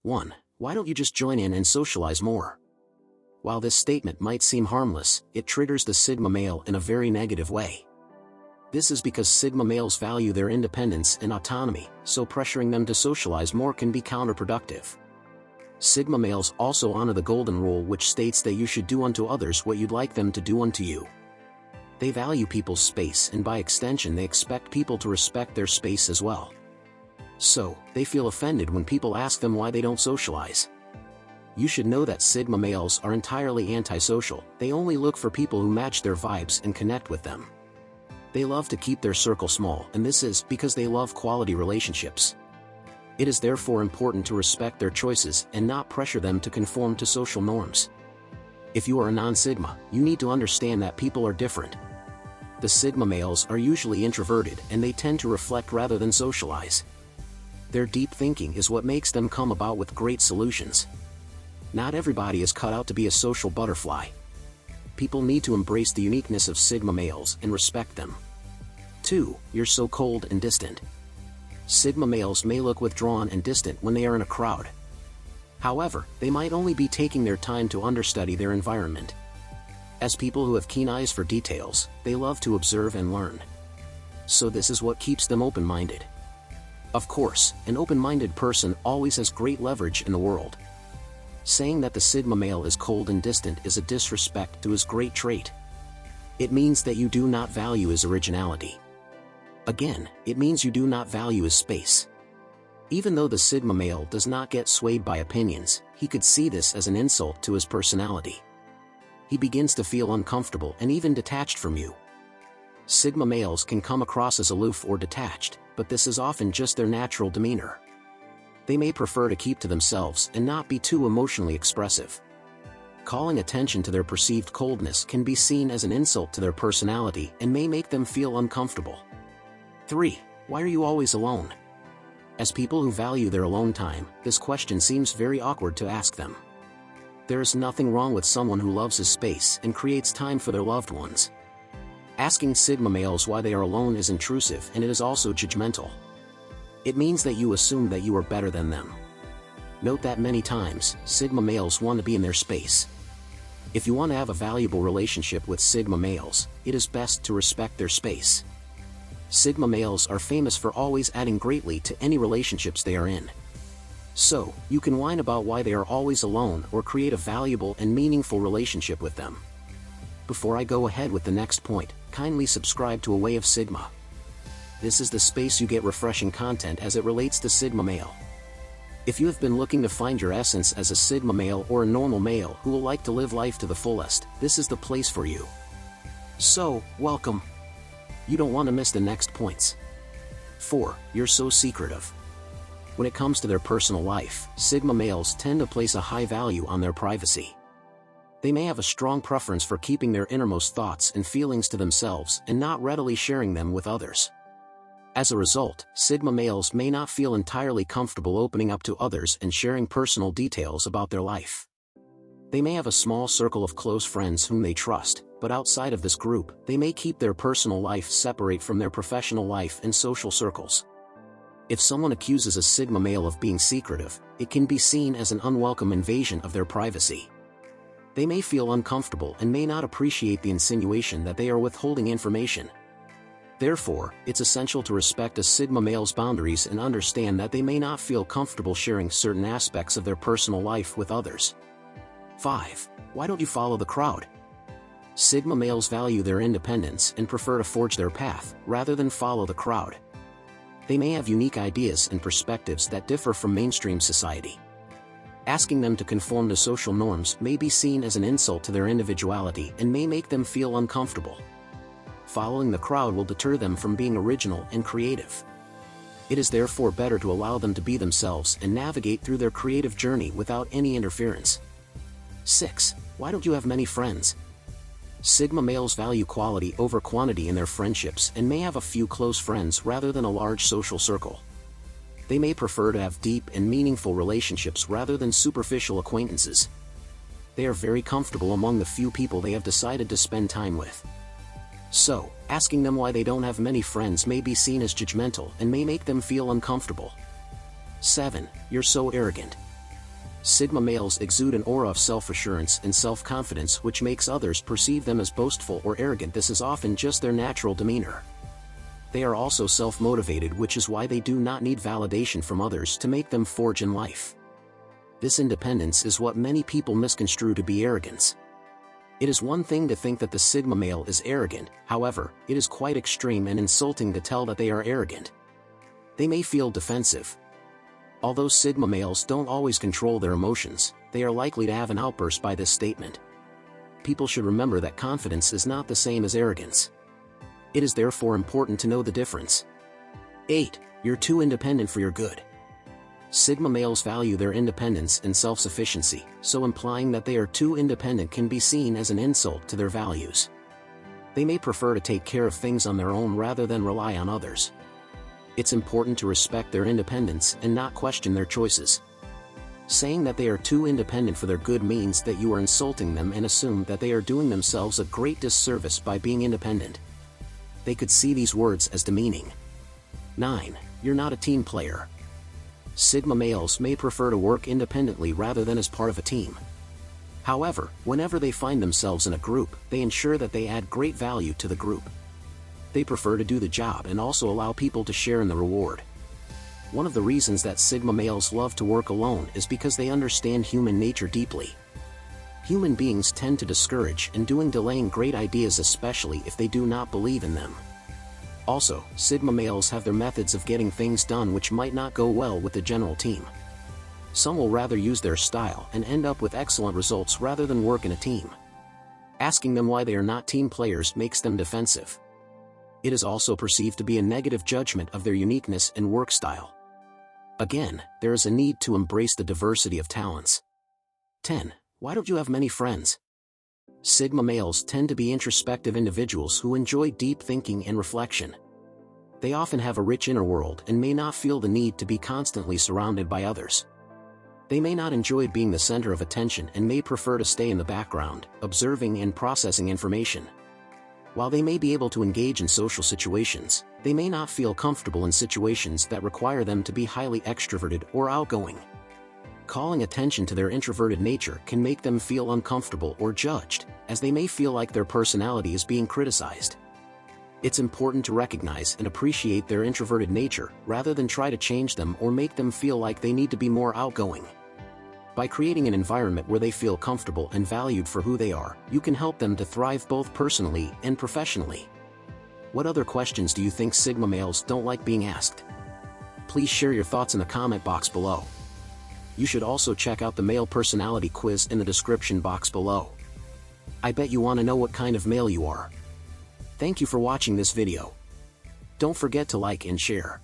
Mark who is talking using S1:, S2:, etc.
S1: 1. Why don't you just join in and socialize more? While this statement might seem harmless, it triggers the Sigma male in a very negative way. This is because Sigma males value their independence and autonomy, so pressuring them to socialize more can be counterproductive. Sigma males also honor the golden rule, which states that you should do unto others what you'd like them to do unto you. They value people's space, and by extension they expect people to respect their space as well. So, they feel offended when people ask them why they don't socialize. You should know that Sigma males are entirely antisocial. They only look for people who match their vibes and connect with them. They love to keep their circle small, and this is because they love quality relationships. It is therefore important to respect their choices and not pressure them to conform to social norms. If you are a non-Sigma, you need to understand that people are different. The Sigma males are usually introverted, and they tend to reflect rather than socialize. Their deep thinking is what makes them come about with great solutions. Not everybody is cut out to be a social butterfly. People need to embrace the uniqueness of Sigma males and respect them. 2. You're so cold and distant. Sigma males may look withdrawn and distant when they are in a crowd. However, they might only be taking their time to understudy their environment. As people who have keen eyes for details, they love to observe and learn. So this is what keeps them open-minded. Of course, an open-minded person always has great leverage in the world. Saying that the Sigma male is cold and distant is a disrespect to his great trait. It means that you do not value his originality. Again, it means you do not value his space. Even though the Sigma male does not get swayed by opinions, he could see this as an insult to his personality. He begins to feel uncomfortable and even detached from you. Sigma males can come across as aloof or detached, but this is often just their natural demeanor. They may prefer to keep to themselves and not be too emotionally expressive. Calling attention to their perceived coldness can be seen as an insult to their personality and may make them feel uncomfortable. 3. Why are you always alone? As people who value their alone time, this question seems very awkward to ask them. There is nothing wrong with someone who loves his space and creates time for their loved ones. Asking Sigma males why they are alone is intrusive, and it is also judgmental. It means that you assume that you are better than them. Note that many times, Sigma males want to be in their space. If you want to have a valuable relationship with Sigma males, it is best to respect their space. Sigma males are famous for always adding greatly to any relationships they are in. So, you can whine about why they are always alone or create a valuable and meaningful relationship with them. Before I go ahead with the next point, kindly subscribe to A Way of Sigma. This is the space you get refreshing content as it relates to Sigma male. If you have been looking to find your essence as a Sigma male or a normal male who will like to live life to the fullest, this is the place for you. So, welcome. You don't want to miss the next points. 4. You're so secretive. When it comes to their personal life, Sigma males tend to place a high value on their privacy. They may have a strong preference for keeping their innermost thoughts and feelings to themselves and not readily sharing them with others. As a result, Sigma males may not feel entirely comfortable opening up to others and sharing personal details about their life. They may have a small circle of close friends whom they trust, but outside of this group, they may keep their personal life separate from their professional life and social circles. If someone accuses a Sigma male of being secretive, it can be seen as an unwelcome invasion of their privacy. They may feel uncomfortable and may not appreciate the insinuation that they are withholding information. Therefore, it's essential to respect a Sigma male's boundaries and understand that they may not feel comfortable sharing certain aspects of their personal life with others. 5. Why don't you follow the crowd? Sigma males value their independence and prefer to forge their path, rather than follow the crowd. They may have unique ideas and perspectives that differ from mainstream society. Asking them to conform to social norms may be seen as an insult to their individuality and may make them feel uncomfortable. Following the crowd will deter them from being original and creative. It is therefore better to allow them to be themselves and navigate through their creative journey without any interference. 6. Why don't you have many friends? Sigma males value quality over quantity in their friendships and may have a few close friends rather than a large social circle. They may prefer to have deep and meaningful relationships rather than superficial acquaintances. They are very comfortable among the few people they have decided to spend time with. So, asking them why they don't have many friends may be seen as judgmental and may make them feel uncomfortable. 7. You're so arrogant. Sigma males exude an aura of self-assurance and self-confidence which makes others perceive them as boastful or arrogant. This is often just their natural demeanor. They are also self-motivated, which is why they do not need validation from others to make them forge in life. This independence is what many people misconstrue to be arrogance. It is one thing to think that the Sigma male is arrogant, however, it is quite extreme and insulting to tell that they are arrogant. They may feel defensive. Although Sigma males don't always control their emotions, they are likely to have an outburst by this statement. People should remember that confidence is not the same as arrogance. It is therefore important to know the difference. 8. You're too independent for your good. Sigma males value their independence and self-sufficiency, so implying that they are too independent can be seen as an insult to their values. They may prefer to take care of things on their own rather than rely on others. It's important to respect their independence and not question their choices. Saying that they are too independent for their good means that you are insulting them and assume that they are doing themselves a great disservice by being independent. They could see these words as demeaning. 9. You're not a team player. Sigma males may prefer to work independently rather than as part of a team. However, whenever they find themselves in a group, they ensure that they add great value to the group. They prefer to do the job and also allow people to share in the reward. One of the reasons that Sigma males love to work alone is because they understand human nature deeply. Human beings tend to discourage and delaying great ideas, especially if they do not believe in them. Also, Sigma males have their methods of getting things done which might not go well with the general team. Some will rather use their style and end up with excellent results rather than work in a team. Asking them why they are not team players makes them defensive. It is also perceived to be a negative judgment of their uniqueness and work style. Again, there is a need to embrace the diversity of talents. 10. Why don't you have many friends? Sigma males tend to be introspective individuals who enjoy deep thinking and reflection. They often have a rich inner world and may not feel the need to be constantly surrounded by others. They may not enjoy being the center of attention and may prefer to stay in the background, observing and processing information. While they may be able to engage in social situations, they may not feel comfortable in situations that require them to be highly extroverted or outgoing. Calling attention to their introverted nature can make them feel uncomfortable or judged, as they may feel like their personality is being criticized. It's important to recognize and appreciate their introverted nature rather than try to change them or make them feel like they need to be more outgoing. By creating an environment where they feel comfortable and valued for who they are, you can help them to thrive both personally and professionally. What other questions do you think Sigma males don't like being asked? Please share your thoughts in the comment box below. You should also check out the male personality quiz in the description box below. I bet you want to know what kind of male you are. Thank you for watching this video. Don't forget to like and share.